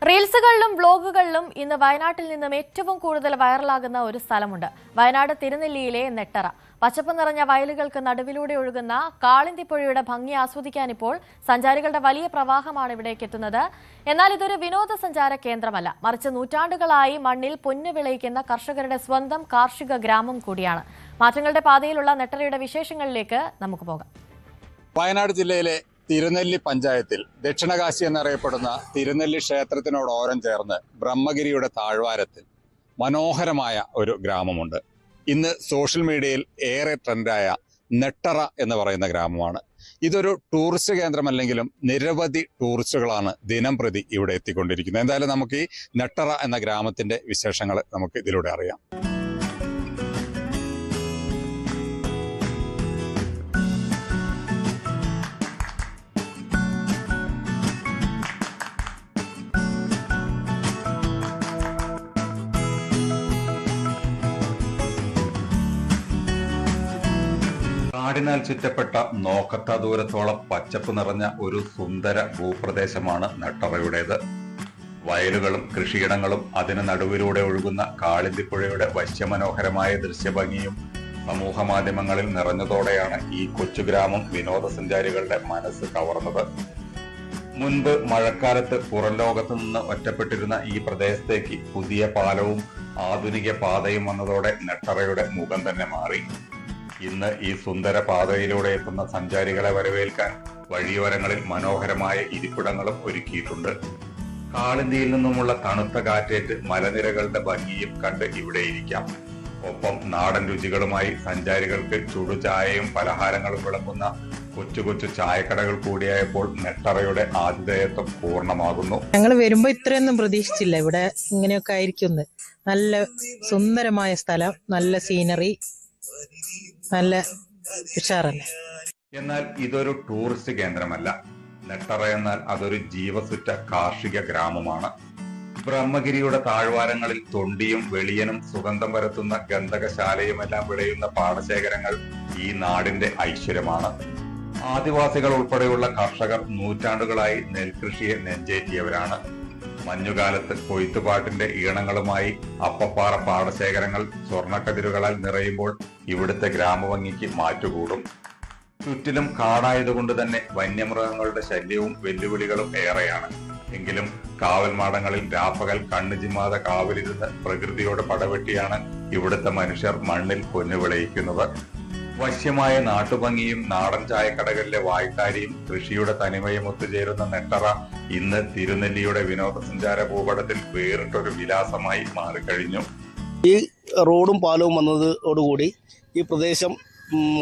റീൽസുകളിലും വ്ലോഗുകളിലും ഇന്ന് വയനാട്ടിൽ നിന്നും ഏറ്റവും കൂടുതൽ വൈറലാകുന്ന ഒരു സ്ഥലമുണ്ട്. വയനാട് തിരുനെല്ലിയിലെ നെട്ടറ. പച്ചപ്പ് നിറഞ്ഞ വയലുകൾക്ക് നടുവിലൂടെ ഒഴുകുന്ന കാളിന്തിപ്പുഴയുടെ ഭംഗി ആസ്വദിക്കാൻ ഇപ്പോൾ സഞ്ചാരികളുടെ വലിയ പ്രവാഹമാണ് ഇവിടേക്ക് എത്തുന്നത്. എന്നാൽ ഇതൊരു വിനോദസഞ്ചാര കേന്ദ്രമല്ല, മറിച്ച് നൂറ്റാണ്ടുകളായി മണ്ണിൽ പൊന്നു വിളയിക്കുന്ന കർഷകരുടെ സ്വന്തം കാർഷിക ഗ്രാമം കൂടിയാണ്. മാറ്റങ്ങളുടെ പാതയിലുള്ള നെട്ടറയുടെ വിശേഷങ്ങളിലേക്ക് നമുക്ക് പോകാം. വയനാട് ജില്ലയിലെ തിരുനെല്ലി പഞ്ചായത്തിൽ ദക്ഷിണകാശി എന്നറിയപ്പെടുന്ന തിരുനെല്ലി ക്ഷേത്രത്തിനോടോരം ചേർന്ന് ബ്രഹ്മഗിരിയുടെ താഴ്വാരത്തിൽ മനോഹരമായ ഒരു ഗ്രാമമുണ്ട്. ഇന്ന് സോഷ്യൽ മീഡിയയിൽ ഏറെ ട്രെൻഡായ നെട്ടറ എന്ന് പറയുന്ന ഗ്രാമമാണ്. ഇതൊരു ടൂറിസ്റ്റ് കേന്ദ്രമല്ലെങ്കിലും നിരവധി ടൂറിസ്റ്റുകളാണ് ദിനം പ്രതി ഇവിടെ എത്തിക്കൊണ്ടിരിക്കുന്നത്. എന്തായാലും നമുക്ക് ഈ നെട്ടറ എന്ന ഗ്രാമത്തിന്റെ വിശേഷങ്ങൾ നമുക്ക് ഇതിലൂടെ അറിയാം. കാടിനാൽ ചുറ്റപ്പെട്ട നോക്കത്ത ദൂരത്തോളം പച്ചപ്പ് നിറഞ്ഞ ഒരു സുന്ദര ഭൂപ്രദേശമാണ് നെട്ടറയുടേത്. വയലുകളും കൃഷിയിടങ്ങളും അതിന് നടുവിലൂടെ ഒഴുകുന്ന കാളിന്തിപ്പുഴയുടെ വശ്യമനോഹരമായ ദൃശ്യഭംഗിയും സമൂഹ മാധ്യമങ്ങളിൽ നിറഞ്ഞതോടെയാണ് ഈ കൊച്ചുഗ്രാമം വിനോദസഞ്ചാരികളുടെ മനസ്സ് കവർന്നത്. മുൻപ് മഴക്കാലത്ത് പുറം ലോകത്തു നിന്ന് ഒറ്റപ്പെട്ടിരുന്ന ഈ പ്രദേശത്തേക്ക് പുതിയ പാലവും ആധുനിക പാതയും വന്നതോടെ നെട്ടറയുടെ മുഖം തന്നെ മാറി. ഇന്ന് ഈ സുന്ദര പാതയിലൂടെ എത്തുന്ന സഞ്ചാരികളെ വരവേൽക്കാൻ വഴിയോരങ്ങളിൽ മനോഹരമായ ഇരിപ്പിടങ്ങളും ഒരുക്കിയിട്ടുണ്ട്. കാളിന്തിയിൽ നിന്നുമുള്ള തണുത്ത കാറ്റേറ്റ് മലനിരകളുടെ ഭംഗിയും കണ്ട് ഇവിടെ ഇരിക്കാം. ഒപ്പം നാടൻ രുചികളുമായി സഞ്ചാരികൾക്ക് ചുടുചായയും പലഹാരങ്ങളും വിളമ്പുന്ന കൊച്ചു കൊച്ചു ചായക്കടകൾ കൂടിയായപ്പോൾ നെട്ടറയുടെ ആതിഥേയത്വം പൂർണ്ണമാകുന്നു. ഞങ്ങൾ വരുമ്പോ ഇത്രയൊന്നും പ്രതീക്ഷിച്ചില്ല ഇവിടെ ഇങ്ങനെയൊക്കെ ആയിരിക്കും. നല്ല സുന്ദരമായ സ്ഥലം, നല്ല സീനറി, നല്ല ഉഷാറല്ലേ. എന്നാൽ ഇതൊരു ടൂറിസ്റ്റ് കേന്ദ്രമല്ല. നെട്ടറ എന്നാൽ അതൊരു ജീവസുറ്റ കാർഷിക ഗ്രാമമാണ്. ബ്രഹ്മഗിരിയുടെ താഴ്വാരങ്ങളിൽ തൊണ്ടിയും വെളിയനും സുഗന്ധം പരത്തുന്ന ഗന്ധകശാലയുമെല്ലാം വിളയുന്ന പാടശേഖരങ്ങൾ ഈ നാടിന്റെ ഐശ്വര്യമാണ്. ആദിവാസികൾ ഉൾപ്പെടെയുള്ള കർഷകർ നൂറ്റാണ്ടുകളായി നെൽകൃഷിയെ നെഞ്ചേറ്റിയവരാണ്. മഞ്ഞുകാലത്ത് കൊയ്ത്തുപാട്ടിന്റെ ഈണങ്ങളുമായി അപ്പപ്പാറ പാടശേഖരങ്ങൾ സ്വർണ്ണക്കതിരുകളാൽ നിറയുമ്പോൾ ഇവിടുത്തെ ഗ്രാമഭംഗിക്ക് മാറ്റുകൂടും. ചുറ്റിലും കാടായതുകൊണ്ട് തന്നെ വന്യമൃഗങ്ങളുടെ ശല്യവും വെല്ലുവിളികളും ഏറെയാണ്. എങ്കിലും കാവൽമാടങ്ങളിൽ രാപ്പകൽ കണ്ണുചിമ്മാതെ കാവലിരുന്ന് പ്രകൃതിയോട് പടവെട്ടിയാണ് ഇവിടുത്തെ മനുഷ്യർ മണ്ണിൽ പൊന്നു വിളയിക്കുന്നത്. വശ്യമായ നാട്ടുഭംഗിയും നാടൻ ചായക്കടകളിലെ വായ്ത്താരിയും കൃഷിയുടെ തനിമയും ഒത്തുചേരുന്ന നെട്ടറ ഇന്ന് തിരുനെല്ലിയുടെ വിനോദസഞ്ചാര ഭൂപടത്തിൽ വേറിട്ടൊരു വിലാസമായി മാറിക്കഴിഞ്ഞു. ഈ റോഡും പാലവും വന്നതോടുകൂടി ഈ പ്രദേശം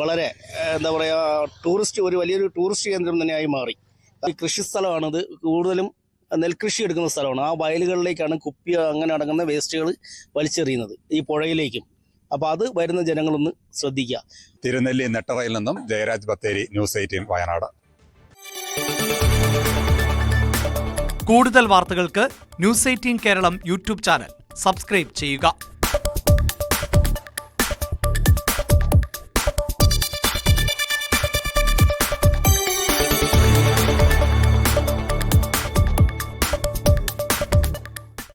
വളരെ എന്താ പറയുക, ഒരു വലിയൊരു ടൂറിസ്റ്റ് കേന്ദ്രം തന്നെയായി മാറി. ഈ കൃഷിസ്ഥലമാണിത്. കൂടുതലും നെൽകൃഷി എടുക്കുന്ന സ്ഥലമാണ്. ആ വയലുകളിലേക്കാണ് കുപ്പി അങ്ങനെ അടങ്ങുന്ന വേസ്റ്റുകൾ വലിച്ചെറിയുന്നത് ഈ പുഴയിലേക്കും. അപ്പൊ അത് വരുന്ന ജനങ്ങളൊന്ന് ശ്രദ്ധിക്കുക. തിരുനെല്ലി നെട്ടറയിൽ നിന്നും ജയരാജ് ബത്തേരി, ന്യൂസ് 18 വയനാട്. കൂടുതൽ വാർത്തകൾക്ക് news 18 Keralam YouTube channel subscribe ചെയ്യുക.